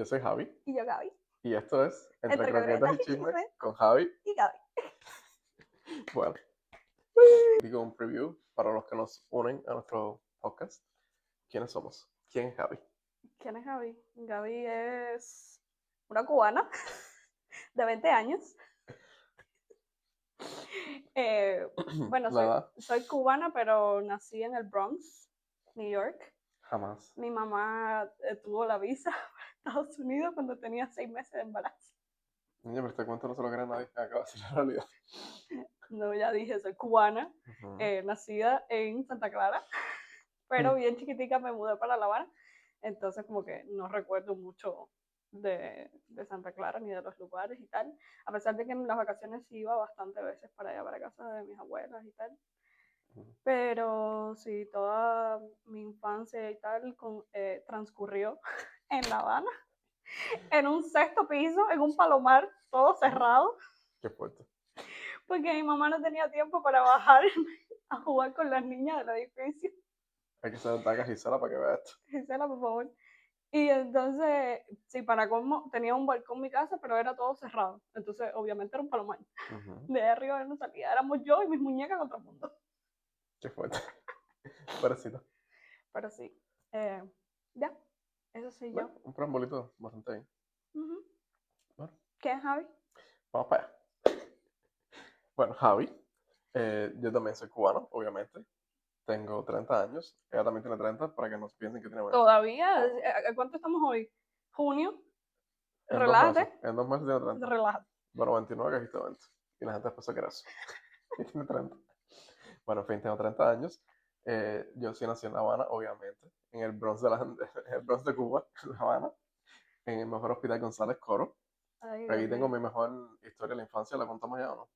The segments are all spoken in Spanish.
soy Javi Y yo, Gaby. y esto es Entre Entre Croquetas croquetas y y Chismes chismes. con Javi. Y Gaby. Bueno, digo un preview para los que nos unen a nuestro podcast. ¿Quiénes somos? ¿Quién es Javi? ¿Quién es Gaby? Gaby es una cubana de 20 años. Bueno, La edad, soy cubana, pero nací en el Bronx, New York. jamás. Mi mamá tuvo la visa para Estados Unidos cuando tenía 6 meses de embarazo. Niña, pero este cuento no se lo cree nadie. Acaba de ser la realidad. No, ya dije, soy cubana, Ujú. nacida en Santa Clara, pero bien chiquitica me mudé para La Habana, entonces como que no recuerdo mucho de Santa Clara ni de los lugares y tal, a pesar de que en las vacaciones sí iba bastante veces para allá, para casa de mis abuelas y tal, pero sí, toda mi infancia y tal transcurrió en La Habana, en un sexto piso, en un palomar, todo cerrado, Qué fuerte. porque mi mamá no tenía tiempo para bajar a jugar con las niñas del edificio. Hay que ser taca Gisela para que vea esto. Gisela, por favor. Y entonces, sí, para cómo, tenía un balcón en mi casa, pero era todo cerrado. Entonces, obviamente era un palomar. Ujú. De ahí arriba no salía. Éramos yo y mis muñecas contra el mundo. Qué fuerte. Parecito. Pero sí, eh, ya, eso soy Bueno, yo. un preambulito bastante bien. Ujú. Bueno, ¿Quién es Javi? vamos para allá. Bueno, Javi, yo también soy cubano, obviamente. Tengo 30 años. Ella también tiene 30 para que no piensen que tiene 20. Todavía, ¿a cuánto estamos hoy? ¿Junio? En 2 meses. Relájate, En 2 meses tiene 30. relájate. Bueno, 29 que dijiste 20. Y la gente después se cree eso. Y tiene 30. Bueno, en fin, tengo 30 años. Yo sí nací en La Habana, obviamente. En el Bronx en el Bronx de Cuba, en La Habana. En el mejor hospital González Coro. Ay, Dios Aquí tengo mío. mi mejor historia de la infancia. ¿La contamos ya o no?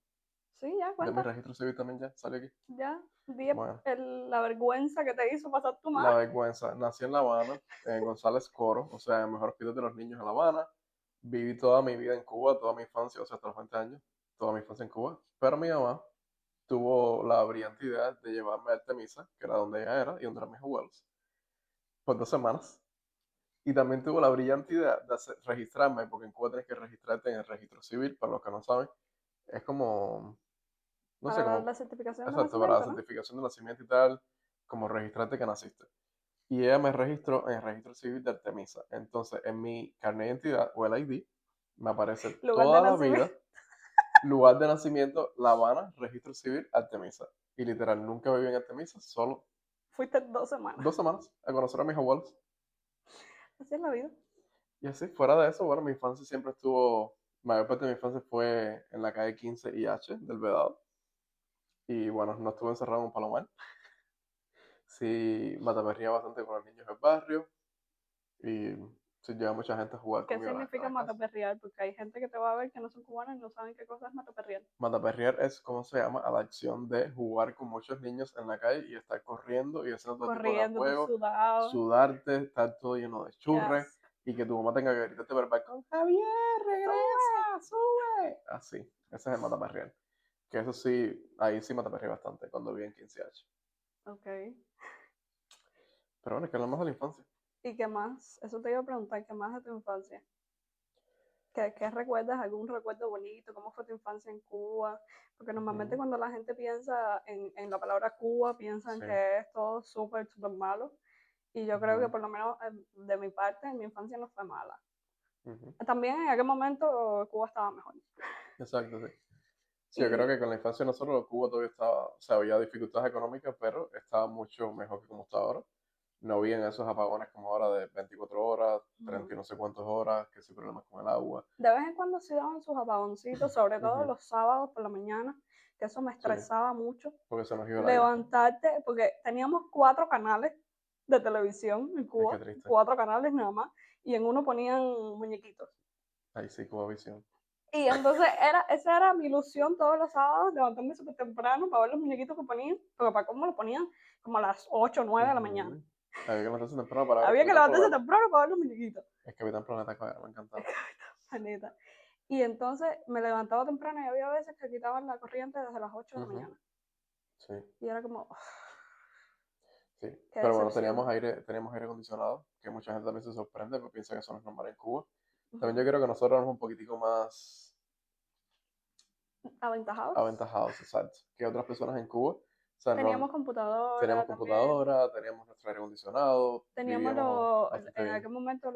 Sí, ya, De mi cuenta. registro civil también ya salió aquí. Ya, di Bueno, la vergüenza que te hizo pasar tu la madre. vergüenza. Nací en La Habana, en González Coro, o sea, en el mejor hospital de los niños en La Habana. Viví toda mi vida en Cuba, toda mi infancia, o sea, hasta los 20 años, toda mi infancia en Cuba. Pero mi mamá tuvo la brillante idea de llevarme a Artemisa, que era donde ella era y donde eran mis abuelos, por 2 semanas. Y también tuvo la brillante idea de registrarme, porque en Cuba tienes que registrarte en el registro civil, para los que no saben. Es como, no sé, Para como, la certificación de exacto, para la nacimiento, ¿no? certificación de nacimiento y tal, como registrarte que naciste. Y ella me registró en el registro civil de Artemisa. Entonces, en mi carnet de identidad o el ID, me aparece Lugar de toda la nacimiento. vida, lugar de nacimiento, La Habana, registro civil, Artemisa. Y literal, nunca viví en Artemisa, solo Fuiste 2 semanas. 2 semanas a conocer a mis abuelos. Así es la vida. Y así, fuera de eso, bueno, mi infancia siempre estuvo, mayor parte de mi infancia fue en la calle 15 y H del Vedado. Y bueno, no estuve encerrado en un palomar. Sí, mataperría bastante con los niños del barrio. Y sí, llega mucha gente a jugar ¿Qué conmigo a significa la casa. mataperrear? Porque hay gente que te va a ver que no son cubanos y no saben qué cosa es mataperrear. Mataperrear es como se llama a la acción de jugar con muchos niños en la calle y estar corriendo y haciendo todo tipo de Corriendo, todo juegos, sudado. sudarte, estar todo lleno de churres Yes. y que tu mamá tenga que gritarte por el balcón, Javier, Sube. regresa, sube. Así, ese es el mataperrear. Que eso sí, ahí sí mataperreé bastante cuando vi en 15H. Ok. Pero bueno, es que hablamos de la infancia. ¿Y qué más? Eso te iba a preguntar, ¿qué más de tu infancia? ¿Qué recuerdas? ¿Algún recuerdo bonito? ¿Cómo fue tu infancia en Cuba? Porque normalmente Ujú. cuando la gente piensa en la palabra Cuba, piensan Sí. que es todo súper, súper malo. Y yo creo que Ujú, por lo menos de mi parte, mi infancia no fue mala. ujú. También en aquel momento Cuba estaba mejor. Exacto, sí. Sí, yo creo Y que con la infancia no solo Cuba todavía estaba, o sea, había dificultades económicas, pero estaba mucho mejor que como está ahora. No habían esos apagones como ahora de 24 horas, 30 y no sé cuántas horas, que sí problemas con el agua. de vez en cuando sí daban sus apagoncitos, sobre todo Ujú. los sábados por la mañana, que eso me Sí, estresaba mucho. porque se nos iba el aire. Levantarte, porque teníamos 4 canales de televisión en Ay, qué Cuba, triste. 4 canales nada más, y en uno ponían muñequitos. Ahí sí, Cuba Visión. Y entonces esa era mi ilusión todos los sábados, levantarme súper temprano para ver los muñequitos que ponían, porque para cómo lo ponían como a las 8 o 9 de la mañana. Ujú. Había que levantarse temprano para ver Había que Capitán levantarse Planeta. temprano para ver los muñequitos. Es Capitán Planeta, cabrón, me encantaba. La neta. Y entonces me levantaba temprano y había veces que quitaban la corriente desde las 8 de la Ujú. mañana. Sí, Y era como, sí. qué Pero bueno, decepción. teníamos aire acondicionado, que mucha gente también se sorprende, porque piensa que eso no es normal en Cuba. También Ujú. yo creo que nosotros éramos un poquitico más Aventajados. aventajados, exacto, que otras personas en Cuba. O sea, no, Teníamos computadora teníamos también. computadora, teníamos nuestro aire acondicionado, Teníamos vivíamos bastante en bien. aquel momento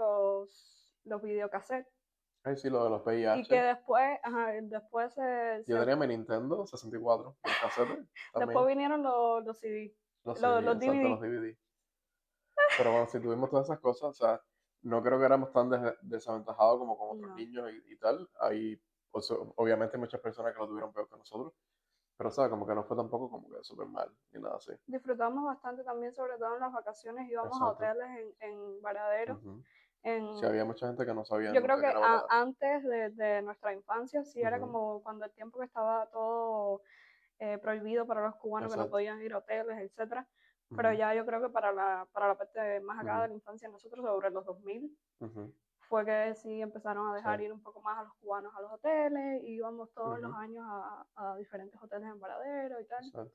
los videocassettes. Ay, sí, lo de los Y que VIH. después, ajá, después Yo tenía mi Nintendo 64, los casetes después también, vinieron los CD, los CD, los exacto, los DVD. DVD. Pero bueno, si tuvimos todas esas cosas, o sea, no creo que éramos tan desaventajados como con otros No. niños y tal. Hay, obviamente, muchas personas que lo tuvieron peor que nosotros, pero, o sea, como que no fue tampoco como que súper mal, ni nada así. Disfrutamos bastante también, sobre todo en las vacaciones, íbamos a Exacto. hoteles en Varadero. Ujú. Sí, En, había mucha gente que no sabía yo creo nunca que que era verdadero. antes de nuestra infancia, sí era Ujú. como cuando el tiempo que estaba todo prohibido para los cubanos, que no Exacto. podían ir a hoteles, etcétera. Pero Ujú. ya yo creo que para la parte más acá de Ujú. la infancia, nosotros sobre los 2000 Ujú. fue que sí empezaron a Sí. dejar ir un poco más a los cubanos a los hoteles, y íbamos todos los Ujú. años a diferentes hoteles en Varadero y tal. Exacto.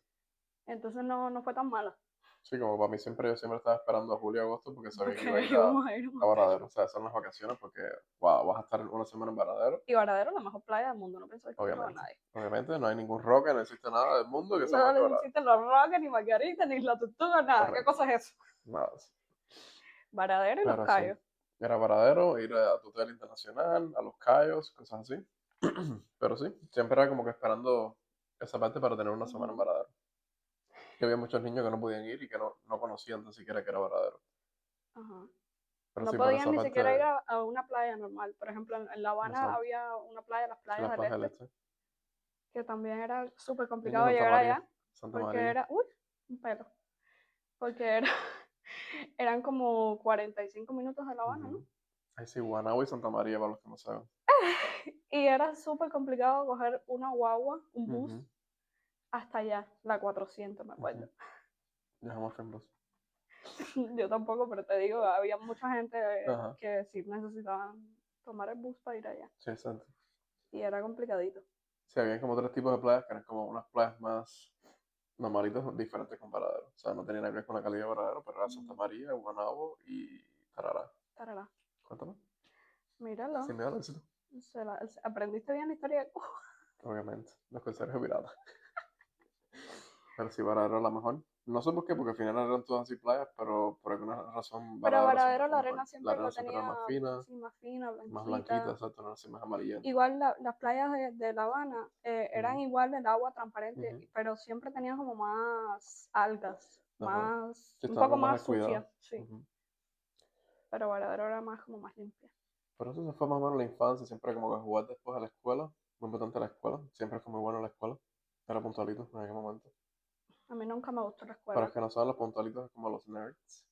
Entonces no fue tan mala, Sí, como para mí siempre, yo siempre estaba esperando a julio y agosto porque sabía que iba a porque ir íbamos a ir a un a hotel. Varadero. O sea, son las vacaciones porque, wow, vas a estar una semana en Varadero. Y Varadero, la mejor playa del mundo, no pienso discutirlo con Obviamente. nadie. Obviamente no hay ningún roque, no existe nada del mundo que sea No más que Varadero. necesitan los roques, ni margaritas, ni la tortuga, nada. ¿Qué Correcto. cosa es eso? Nada de eso. Varadero y Los Pero sí, Cayos. era Varadero, ir a tu hotel internacional, a Los Cayos, cosas así. Pero sí, siempre era como que esperando esa parte para tener una semana en Ujú. Varadero. Y había muchos niños que no podían ir y que no conocían ni siquiera que era Varadero. Ajá. Pero No sí, por podían esa ni parte, siquiera ir a una playa normal. Por ejemplo, en La Habana exacto. había una playa, las Sí, playas las del Playas del Este, Este. que también era súper Niño complicado Santa llegar María. allá, Santa porque María. era, uy, un pelo, porque era, eran como 45 minutos de La Habana, ¿no? Ujú. Ahí sí, Guanagua y Santa María, para los que no saben. Y era súper complicado coger una guagua, un bus, Ujú. hasta allá, la 400 me acuerdo. Ujú. Yo jamás fui en bus. Yo tampoco, pero te digo, había mucha gente Ajá. que sí necesitaban tomar el bus para ir allá. Sí, exacto. Y era complicadito. Sí, había como tres tipos de playas que eran como unas playas más normalitas, diferentes con Varadero. O sea, no tenían nada que ver con la calidad de Varadero, pero era Santa María, Guanabo y Tarará. Tarará. Cuéntame. Míralo. Sin miedo al éxito. Aprendiste bien la historia de Cuba. Obviamente. Los consejos piratas. Pero sí, Varadero era la mejor. No sé por qué, porque al final eran todas así playas, pero por alguna razón Pero Varadero siempre Varadero fue la mejor. arena La siempre arena la siempre tenía era más fina, así más fina, más blanquita, blanquita. exacto, no era así más amarillenta. Igual las playas de La Habana eran Ujú. igual del agua transparente, Ujú. pero siempre tenían como más algas, Ajá. más, Sí, un estaba poco como más más descuidado. sucia, sí. Ujú. Pero Varadero era más como más limpia. Pero eso se fue más o menos la infancia, siempre como que jugar después a la escuela, muy importante la escuela, siempre fue muy bueno la escuela, era puntualito en aquel momento. A mí nunca me gustó la Para escuela. los que no saben, los puntualitos es como los nerds,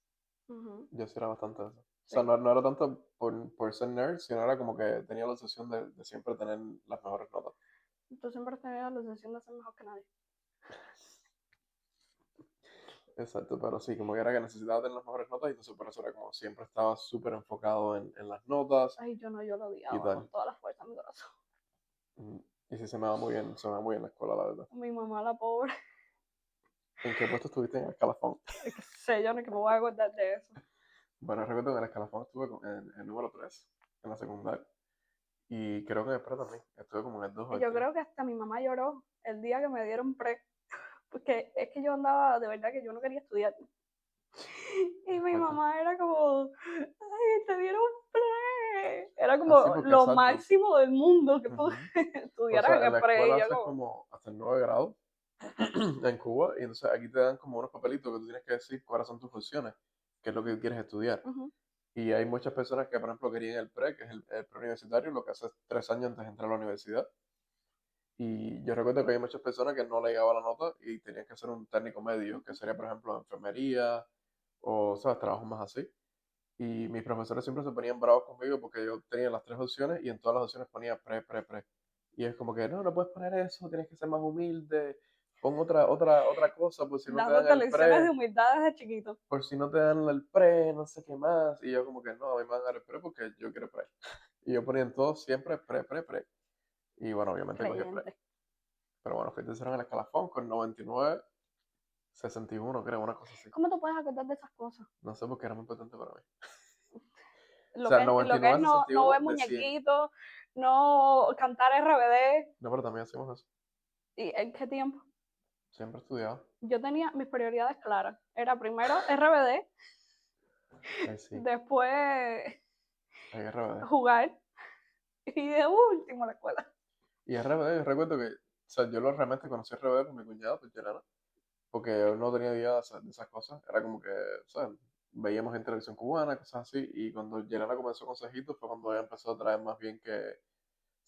Ujú, yo sí era bastante de eso. O sea, sí. no era tanto por ser nerd, sino era como que tenía la obsesión de siempre tener las mejores notas. Tú siempre has tenido la sensación de ser mejor que nadie. Exacto, pero sí, como que era que necesitaba tener las mejores notas y entonces por eso era como siempre estaba súper enfocado en las notas Ay, yo lo y odiaba tal. con toda la fuerza de mi corazón. Mm. Y sí se me va muy bien, se me va muy bien la escuela, la verdad. Mi mamá, la pobre, ¿En qué puesto estuviste en el escalafón? qué sé yo, ni que me voy a acordar de eso. Bueno, recuerdo que en el escalafón estuve en el número 3 en la secundaria. Y creo que en el pre también. Estuve como en el 2 o Y el yo 3. creo que hasta mi mamá lloró el día que me dieron pre, porque es que yo andaba, de verdad que yo no quería estudiar. Y mi Cuenta. mamá era como, ay, te dieron pre. Era Así como porque lo exacto. máximo del mundo que Ujú. O estudiaras sea, en en el la pre. Y escuela yo haces como, como hasta el 9 grado en Cuba. Y entonces aquí te dan como unos papelitos que tú tienes que decir cuáles son tus funciones, qué es lo que quieres estudiar. ujú, Y hay muchas personas que, por ejemplo, querían el pre, que es el preuniversitario, lo que hace 3 años antes de entrar a la universidad. Y yo recuerdo que hay muchas personas que no le llegaba la nota y tenían que hacer un técnico medio, que ujú. sería, por ejemplo, enfermería o, ¿sabes? Trabajos más así. Y mis profesores siempre se ponían bravos conmigo porque yo tenía las tres opciones y en todas las opciones ponía pre, pre, pre. Y es como que, no, no puedes poner eso, tienes que ser más humilde, pon otra cosa, por si no te dan Dándote el lecciones de pre, humildad desde chiquito. por si no te dan el pre, no sé qué más. Y yo como que, no, a mí me van a dar el pre porque yo quiero pre. Y yo ponía en todo siempre pre, pre, pre. Y bueno, obviamente cogí el pre. Creyente. Pero bueno, fui tercero en el escalafón con 99, 61, creo, una cosa así. ¿Cómo te puedes acordar de esas cosas? No sé por qué era muy importante para mí. Lo sea, que, lo que 99 es en el no ver sentido de 100. muñequitos, no cantar RBD. No, pero también hacemos eso. ¿Y en qué tiempo? Siempre he estudiado. Yo tenía mis prioridades claras. Era primero RBD, Ahí sí, después hay RBD. jugar y de último la escuela. Y RBD, yo recuerdo que, o sea, yo lo realmente conocí RBD por mi cuñado, por Gerana, porque él no tenía idea de esas cosas. Era como que, o sea, veíamos en televisión cubana, cosas así, y cuando Gerana comenzó con Cejitos fue cuando ella empezó a traer más bien que,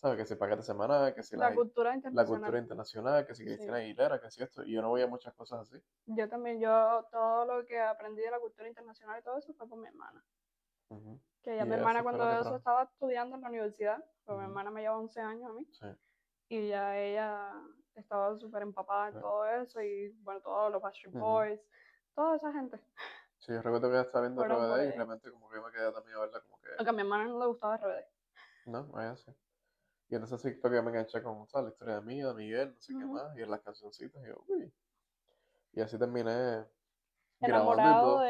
¿sabes? Que si paquete semanal, que si La cultura la cultura internacional. internacional, que si Cristina Sí. Aguilera, que si esto, y yo no veía muchas cosas así. Yo también, yo todo lo que aprendí de la cultura internacional y todo eso fue por mi hermana. Ujú. Que ya Y mi ella hermana sí fue la que cuando eso trajo. estaba estudiando en la universidad, pues mi Ujú. hermana me lleva 11 años a mí, Sí, y ya ella estaba súper empapada en sí. todo eso, y bueno, todos los Backstreet Ujú. Boys, toda esa gente Sí, yo recuerdo que ella estaba viendo fueron por RBD y ella. realmente como que yo me quedé también a verla como que, Aunque a mi hermana no le gustaba RBD. no, a ella sí. Y entonces sí fue que me enganché con, ¿sabes? La historia de mí, de Miguel, no sé qué Ujú. más, y en las cancioncitas, y yo, uy. Y así terminé grabando y Enamorado todo,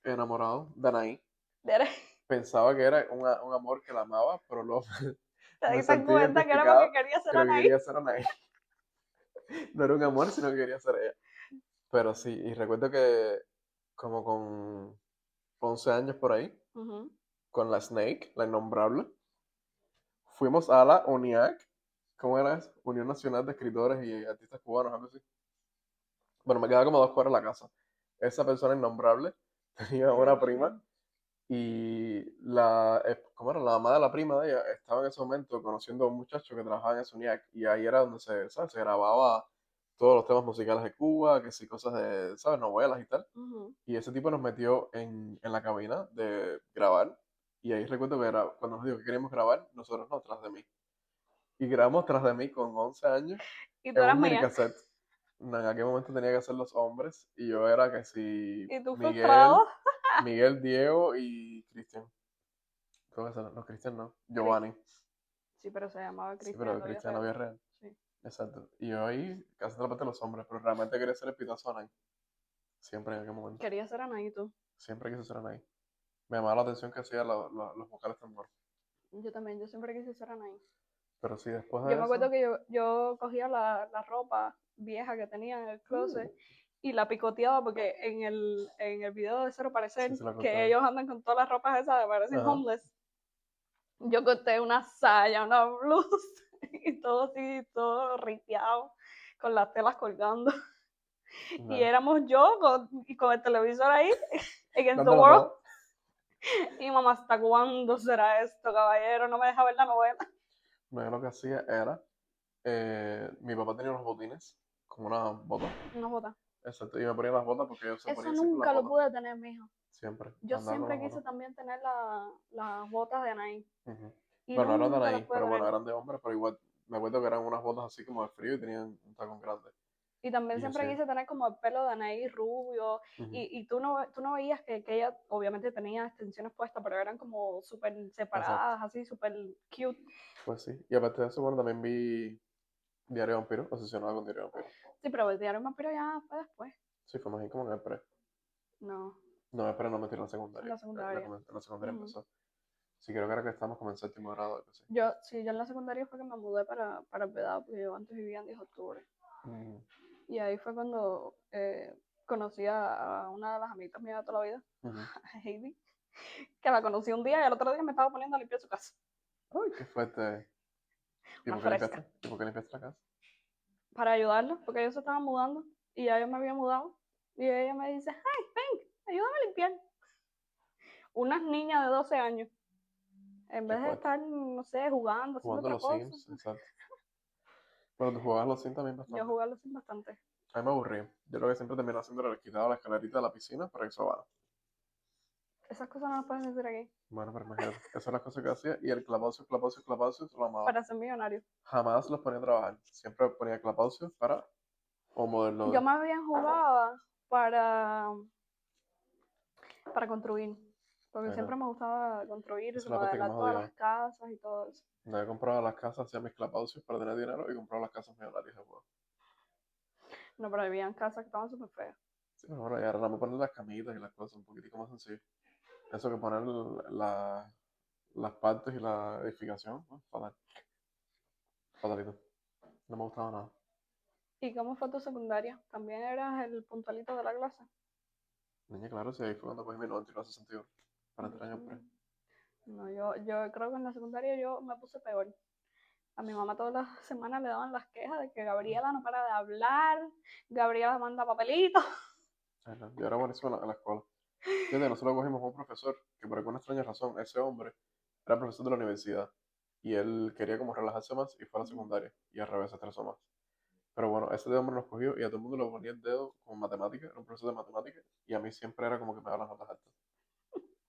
enamorado de Anaí. de Pensaba que era un amor que la amaba, pero luego te me diste sentí cuenta que era porque identificado, quería ser creo que Anaí. quería ser Anaí. No era un amor, sino que quería ser ella. Pero sí, y recuerdo que como con 11 años por ahí, Ujú. con la Snake, la innombrable, fuimos a la UNIAC, ¿cómo era eso? Unión Nacional de Escritores y Artistas Cubanos, algo así. Bueno, me quedaba como 2 cuadras de la casa. Esa persona innombrable tenía Qué una prima bien. y ¿cómo era? La mamá de la prima de ella estaba en ese momento conociendo a un muchacho que trabajaba en ese UNIAC y ahí era donde ¿sabes? Se grababa todos los temas musicales de Cuba, que sí, cosas de, ¿sabes? Novelas y tal. Ujú. Y ese tipo nos metió en la cabina de grabar. Y ahí recuerdo que era, cuando nos dijo que queríamos grabar, nosotros no, tras de mí. Y grabamos tras de mí con 11 años Y tú en eras un mía. minicassette. No, en aquel momento tenía que ser los hombres. Y yo era que si Y tú frustrado. Miguel, Miguel, Diego y Cristian. Todos esos, no, Cristian no. Cris- Giovanni. Sí, pero se llamaba Sí, Cristian en pero la vida Cristian no real. había real. Sí. Exacto. Y yo ahí casi te lo los hombres, pero realmente quería ser el pitazo Anay. Siempre en aquel momento. Quería ser Anaí tú. Siempre quise ser Anay. Me llamaba la atención que hacía los vocales tan buenos. Yo también, yo siempre quise ser Anaí. Pero sí, después Yo de me acuerdo eso. que yo cogía la ropa vieja que tenía en el uh, closet y la picoteaba porque en el video de Cero sí, Parecer, se lo que contaban. ellos andan con todas las ropas esas, parecen Ajá. homeless. Yo corté una saya, una blusa y todo así, todo ripiado, con las telas colgando. Y No. éramos yo con el televisor ahí en The Dándolo World. todo. Y mamá, ¿hasta cuándo será esto, caballero? No me deja ver la novela. No, yo lo que hacía era. Mi papá tenía unos botines con unas botas. No bota. Exacto. Y me ponía las botas porque ellos se Eso ponían siempre las nunca lo botas. pude tener, mijo. Siempre. Yo Andar con siempre las quise botas. también tener las botas de Anaí. Ujú. Y Bueno, no eran tan nunca las ahí, pude pero bueno, tener. eran de hombres, pero igual me acuerdo que eran unas botas así como de frío y tenían un tacón grande. Y también Y yo sí. siempre quise tener como el pelo de Anaí rubio. Ujú. Y tú no veías que ella obviamente tenía extensiones puestas, pero eran como súper Exacto. separadas, así, súper cute. Pues sí. Y aparte de eso, bueno, también vi Diario de Vampiro, obsesionado con Diario de Vampiro. Sí, pero el diario vampiro ya fue después. Sí, fue más bien como en el pre. No, No, el pre no metí en la en secundaria. la secundaria. En la secundaria Ujú. empezó. Sí, creo que era que estamos como en séptimo grado, algo así. Yo, sí, yo en la secundaria fue que me mudé para el Vedado, porque yo antes vivía en 10 de octubre. Ujú. Y ahí fue cuando conocí a una de las amigas mías de toda la vida, Ujú. a Heidi, que la conocí un día y al otro día me estaba poniendo a limpiar su casa. Ay, qué fuerte. ¿Y Una por qué fresca. limpiaste? ¿Y por qué limpiaste la casa? Para ayudarla, porque ellos se estaban mudando y ya yo me había mudado. Y ella me dice, ay, ven, ayúdame a limpiar. Unas niñas de 12 años, en Qué vez de fuerte. estar, no sé, jugando, haciendo Jugando otra los cosa. Sims, exacto. Bueno, tú jugabas los Sims también Yo bastante. jugarlo sin bastante. A mí me aburrí. Yo lo que siempre terminaba haciendo era quitar la escalerita de la piscina para que sobara. Esas cosas no las puedes decir aquí. Bueno, pero imagínate. Esas son las cosas que hacía. Y el clapaucio, lo amaba. Para ser millonario. Jamás los ponía a trabajar. Siempre ponía clapaucio para o Yo moverlo. más bien jugaba para, para construir. Porque Bueno, siempre me gustaba construir, esa es la parte que remodelar más todas las odiaba. casas y todo eso. No, yo compraba las casas, hacía mis clapaucios para tener dinero y compraba las casas millonarias de juego. No, pero había casas que estaban súper feas. Sí, pero bueno, y ahora vamos a poner las camitas y las cosas un poquitico más sencillas. Eso que poner las partes y la edificación, ¿no? Fatal, fatalito. No me gustaba nada. ¿Y cómo fue tu secundaria? ¿También eras el puntualito de la clase? Niña, claro, sí, ahí fue cuando cogí mi 99,61 para entrar años pre. No, yo creo que en la secundaria yo me puse peor. A mi mamá todas las semanas le daban las quejas de que Gabriela no para de hablar, Gabriela manda papelitos. Ajá, yo era buenísimo en la escuela. Fíjate, nosotros cogimos a un profesor que por alguna extraña razón, ese hombre era profesor de la universidad y él quería como relajarse más y fue a la secundaria y al revés se estresó más. Pero bueno, ese de hombre nos cogió y a todo el mundo le ponía el dedo con matemáticas, era un profesor de matemáticas y a mí siempre era como que me daba las notas altas.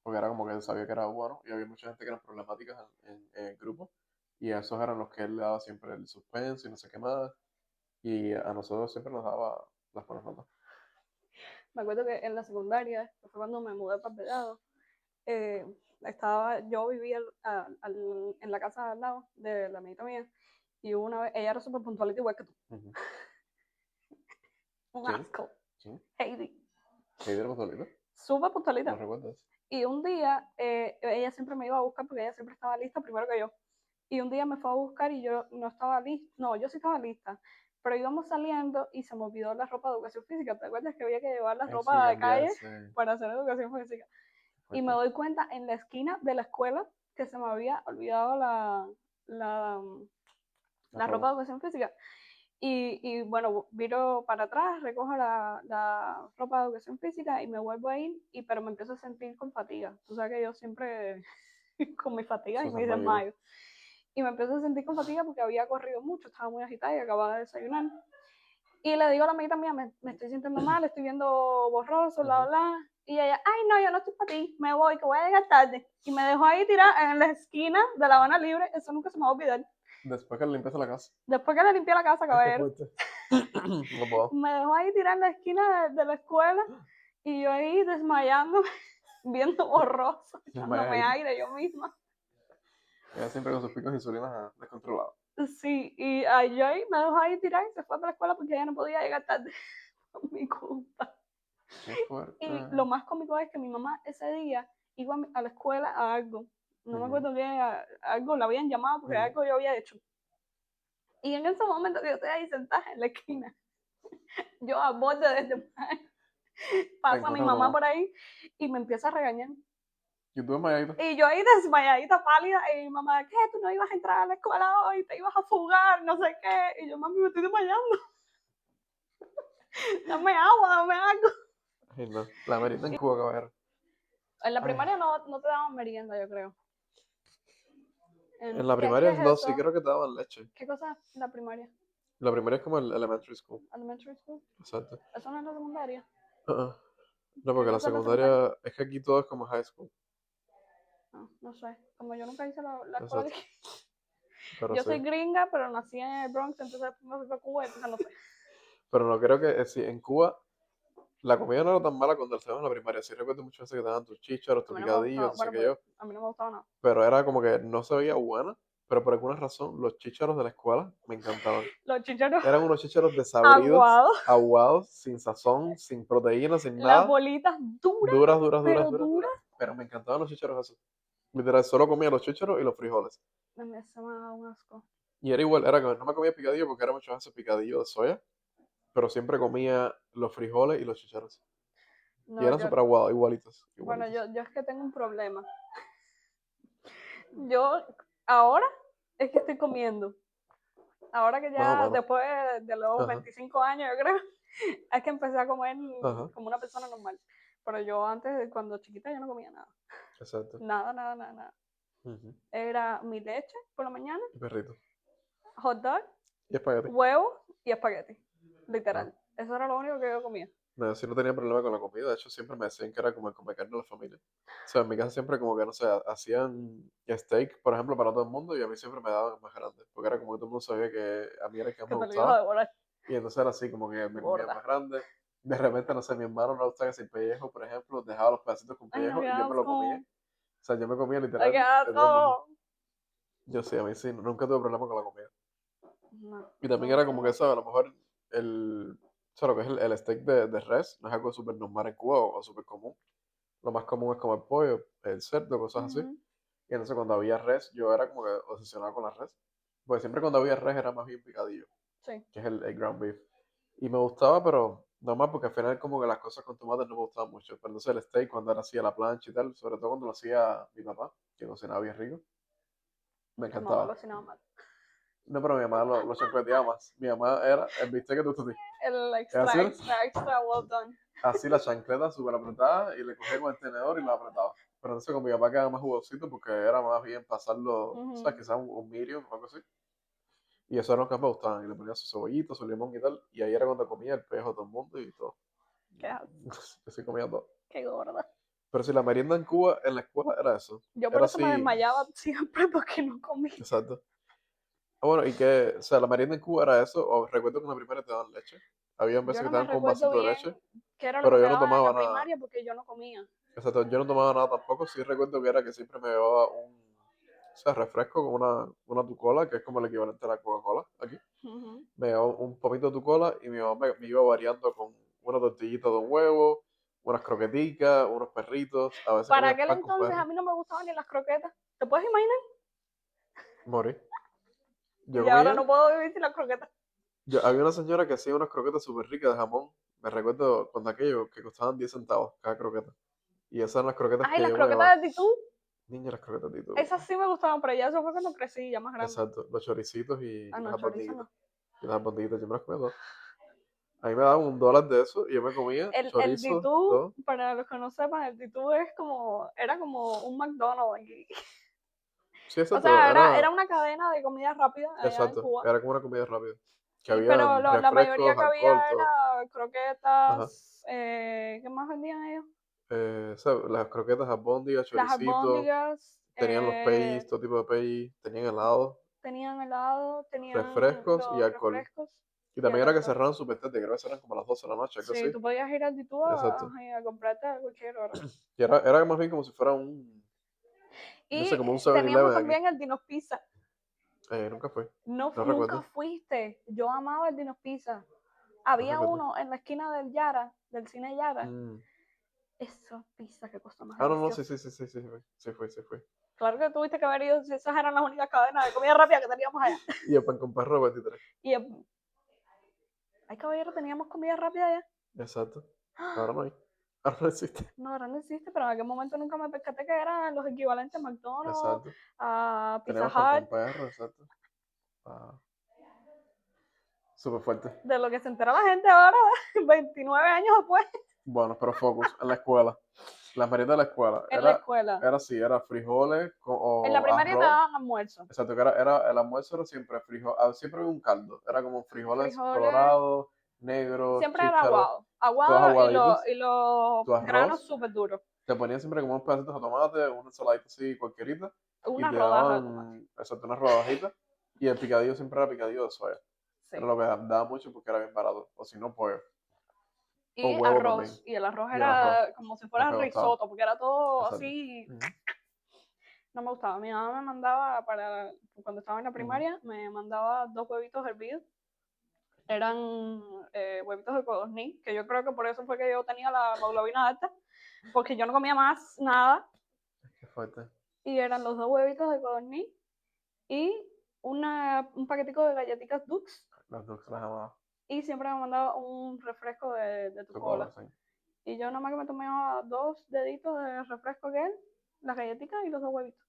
Porque era como que él sabía que era bueno y había mucha gente que eran problemáticas en el grupo y a esos eran los que él le daba siempre el suspenso y no sé qué más y a nosotros siempre nos daba las buenas notas. Me acuerdo que en la secundaria, que fue cuando me mudé para Vedado, eh, yo vivía en la casa al lado de la amiguita mía y una vez, ella era súper puntualita igual que tú. Ujú. Un ¿Quién? asco. ¿Quién? Heidi. ¿Heidi era Pozolito? Súper ¿No puntualita. recuerdas? Y un día ella siempre me iba a buscar porque ella siempre estaba lista primero que yo. Y un día me fue a buscar y yo no estaba lista. No, yo sí estaba lista. Pero íbamos saliendo y se me olvidó la ropa de educación física. ¿Te acuerdas que había que llevar la Sí, ropa de calle cambiarse. para hacer educación física? Y me Fuerte. doy cuenta en la esquina de la escuela que se me había olvidado la, La la ropa ropa. de educación física. Y bueno, viro para atrás, recojo la ropa de educación física y me vuelvo a ir, pero me empiezo a sentir con fatiga. Tú sabes que yo siempre con mis fatigas y Susan mis Mayo. desmayos. Y me empiezo a sentir con fatiga porque había corrido mucho, estaba muy agitada y acababa de desayunar. Y le digo a la amiguita mía, me estoy sintiendo mal, estoy viendo borroso, bla, Ujú. bla. Y ella, ay, no, yo no estoy para ti, me voy, que voy a llegar tarde. Y me dejó ahí tirada en la esquina de La Habana Libre, eso nunca se me va a olvidar. Después que le limpias la casa. Después que le limpié la casa, Ay, qué caballero, fuerte. No puedo. me dejó ahí tirada en la esquina de la escuela y yo ahí desmayando, viendo borroso, echándome Desmayadita. aire yo misma. Ella siempre con sus picos de insulina descontrolados. Sí, y yo ahí me dejó ahí tirada y se fue para la escuela porque ella no podía llegar tarde por mi culpa. Qué fuerte. Y lo más cómico es que mi mamá ese día iba a la escuela a algo. No me Ujú, acuerdo bien, algo la habían llamado porque ujú. algo yo había hecho. Y en ese momento que yo estoy ahí sentada en la esquina, yo a borde de desmayar, Te pasa mi encuentras a tu mamá mamá. por ahí y me empieza a regañar. Y tú desmayadito. Y yo ahí desmayadita, pálida, y mi mamá, ¿qué? ¿Tú no ibas a entrar a la escuela hoy? ¿Te ibas a fugar? No sé qué. Y yo, mami, me estoy desmayando. Dame agua, dame algo. Ay, no. La merita en Cuba, caballero. En la Ay. primaria no te daban merienda, yo creo. En la ¿Qué primaria, es no, sí eso? creo que te daban leche. ¿Qué cosa es la primaria? La primaria es como el elementary school. Elementary school. Exacto. Eso no es la secundaria. Uh-uh. No, ¿Qué porque la cosa es la secundaria? secundaria es que aquí todo es como high school. No, no sé. Como yo nunca hice la escuela Exacto. aquí. Pero Yo sí. soy gringa, pero nací en el Bronx, entonces después me fui para Cuba, entonces no sé. Pero no creo que, sí, en Cuba la comida no era tan mala cuando estábamos en la primaria. Sí recuerdo muchas veces que te daban tus chícharos, A tu mí no me picadillo, gustaba. no sé Bueno, qué pues yo. a mí no me gustaba nada. Pero era como que no se veía buena. Pero por alguna razón, los chícharos de la escuela me encantaban. Los chicharos Eran unos chícharos desabridos, aguados, aguados, sin sazón, sin proteína, sin las nada. bolitas duras, Duras, duras, duras, pero duras, duras. duras. Pero me encantaban los chícharos esos. Literal, solo comía los chícharos y los frijoles. A mí eso me daba un asco. Y era igual, era que no me comía picadillo porque era muchas veces picadillo de soya. Pero siempre comía los frijoles y los chícharos. Y No, eran súper aguados, igualitos, bueno, igualitos. yo es que tengo un problema. Yo ahora es que estoy comiendo. Ahora que Más o ya menos. después de los Ajá, 25 años, yo creo, es que empecé a comer ajá, como una persona normal. Pero yo antes, cuando chiquita, yo no comía nada. exacto. Nada, nada, nada, nada. Ujú. Era mi leche por la mañana, Y perrito. hot dog, Y espagueti. huevo y espagueti. No, Literal. Eso era lo único que yo comía. no, yo sí no tenía problema con la comida. De hecho, siempre me decían que era como el comer carne de la familia. O sea, en mi casa siempre como que, no sé, hacían steak, por ejemplo, para todo el mundo y a mí siempre me daban más grande. Porque era como que todo el mundo sabía que a mí era el que más Que me te lo iba a gustaba. devorar Y entonces era así, como que me comía gorda. más grande. De repente, no sé, mi hermano no le gustaba ese pellejo, por ejemplo, dejaba los pedacitos con Ay, no, pellejo qué y yo me lo comía. asco. O sea, yo me comía Ay, literal qué de todo el mundo. asco. Yo sí, a mí sí, nunca tuve problema con la comida. No, Y me también era como que, gustaba. ¿sabes? A lo mejor o sea, lo que es el steak de res no es algo súper normal en Cuba o súper común. lo más común es comer pollo, el cerdo, cosas así. Ujú. Y entonces cuando había res, yo era como que obsesionado con la res. Pues siempre cuando había res era más bien picadillo, Sí. que es el ground beef. Y me gustaba, pero no más porque al final como que las cosas con tomate no me gustaban mucho. Pero entonces el steak cuando era así a la plancha y tal, sobre todo cuando lo hacía mi papá, que cocinaba bien rico, me Tu mamá encantaba. cocinaba mal. No, pero mi mamá lo chancleteaba más. Mi mamá era el bistec que tú tienes. El Así, extra well done. así la chancleta súper apretada y le cogía con el tenedor y la apretaba. Pero entonces con mi papá quedaba más jugosito porque era más bien pasarlo, ¿sabes? Ujú. Quizás un medium o algo así. Y eso era lo que más me gustaban. Y le ponía su cebollito, su limón y tal. Y ahí era cuando comía el pejo todo el mundo y todo. Qué, Yo sí comía todo. qué gorda. Pero si la merienda en Cuba, en la escuela, era eso. Yo por Era eso me así, desmayaba siempre porque no comía. exacto. Ah, bueno, y que, o sea, la merienda en Cuba era eso. O recuerdo que en la primera te daban leche. Había Yo veces que no te me daban con un recuerdo vasito de bien leche. qué era lo que Pero me yo no daban en tomaba la nada. primaria porque yo no comía. Exacto, yo no tomaba nada tampoco. Sí recuerdo que era que siempre me llevaba o sea, refresco con una Tucola, que es como el equivalente a la Coca-Cola aquí. Ujú. Me llevaba un poquito de Tucola y mi mamá me iba variando con una tortillita de un huevo, unas croqueticas, unos perritos. A veces Para comía aquel pan con entonces a perro. mí no me gustaban ni las croquetas. ¿Te puedes imaginar? Morí. Yo Y ahora comía, no puedo vivir sin las croquetas. había una señora que hacía unas croquetas súper ricas de jamón. Me recuerdo cuando aquello, que costaban 10 centavos cada croqueta. Y esas eran las croquetas Ay, que las yo me llevaba. croquetas de Titú, Niña, las croquetas de Tito. esas sí me gustaban, pero ya eso fue cuando crecí, ya más grande. Exacto, los choricitos Ah, y las no, chorizo albondiguitas. no. Y las albondiguitas, yo me las comía todas. A mí me daban $1 de eso y yo me comía El chorizo, Titú, todo. para los que no sepan, el Titú es como, era como un McDonald's aquí. Sí, O exacto, sea, era, era una cadena de comida rápida allá en exacto, Cuba. era como una comida rápida. Que Y, había pero la mayoría refrescos, que había alcohol, todo. era Ajá. croquetas, ¿qué más vendían ellos? O sea, las croquetas, albóndigas, Las choricitos, albóndigas, tenían los peyes, todo tipo de peyes, tenían helado, tenían helado, tenían refrescos y los alcohol. refrescos Y y también el era que alcohol. cerraban súper tarde, creo que cerraban como a las 12 de la noche, algo Sí, así. tú podías ir al Titú a, Exacto. a comprarte a cualquier hora. Y era más bien como si fuera no sé, Y como un teníamos 7-Eleven aquí. también el Dino Pizza. Nunca fue, No, no nunca recuerdo, fuiste. Yo amaba el Dino Pizza. no Había recuerdo. uno en la esquina del Yara, del cine Yara. Mm. Esa pizza que cosa más Ah, no, no, sí, deliciosa. sí, sí, sí, sí, fue, sí fue, sí fue. Claro que tuviste que haber ido si esas eran las únicas cadenas de comida rápida que teníamos allá. Y el pan con perro 23. Y ay, caballero, teníamos comida rápida allá. Exacto. Ahora no hay. Ahora no existe. No, ahora no existe, pero en aquel momento nunca me percaté que eran los equivalentes a McDonald's, Exacto. a Pizza Teníamos pan con Hut, perro, exacto. Ah, súper fuerte. de lo que se entera la gente ahora, 29 años después, Bueno, pero focus, en la escuela. La merienda de la escuela. en la escuela. Era así, era frijoles En la o primaria te arroz. daban almuerzo. Exacto, que el almuerzo era siempre frijol, siempre había un caldo. Era como frijoles Frijoles, colorados, negros, siempre era chícharos, aguado. todos Aguado aguaditos. y los Tu granos arroz. súper duros. Te ponían siempre como unos pedacitos de tomate, una ensaladita así, cualquierita, y Una te rodaja de tomate. daban, exacto, unas rodajitas, y el picadillo siempre era picadillo de soya. Era Sí. lo que daba mucho porque era bien barato, o si no, pollo. O Y huevo también, arroz. Y el arroz y el arroz, era como si el fuera que me gustaba, risotto, porque era todo exacto. así. Ujú, No me gustaba. Mi mamá me mandaba cuando estaba en la ujú. primaria, me mandaba 2 huevitos hervidos. Eran huevitos de codorniz, que yo creo que por eso fue que yo tenía la hemoglobina alta, porque yo no comía más nada. Qué fuerte. Y eran los 2 huevitos de codorniz y un paquetico de galletitas Dux. Las dos las amaba, Y siempre me mandaba un refresco de tu tu cola. cola, sí. Y yo nada más que me tomaba 2 deditos de refresco que él, las galletitas y los 2 huevitos.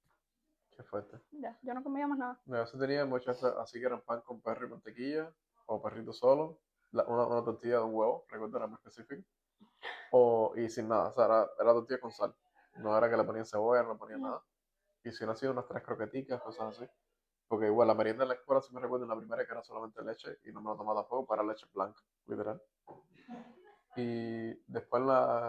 Qué fuerte. Ya, yo no comía más nada. No, eso tenía muchas, así que eran pan con perro y mantequilla, o perrito solo, una tortilla de un huevo, recuerdo era más específico, y sin nada, o sea, era tortilla con sal. No era que le ponían cebolla, no le ponían No. nada. Y si no ha sido unas 3 croqueticas, cosas así. Porque igual la merienda en la escuela sí me recuerdo en la primera que era solamente leche y no me lo tomaba tampoco, para leche blanca, literal. Y después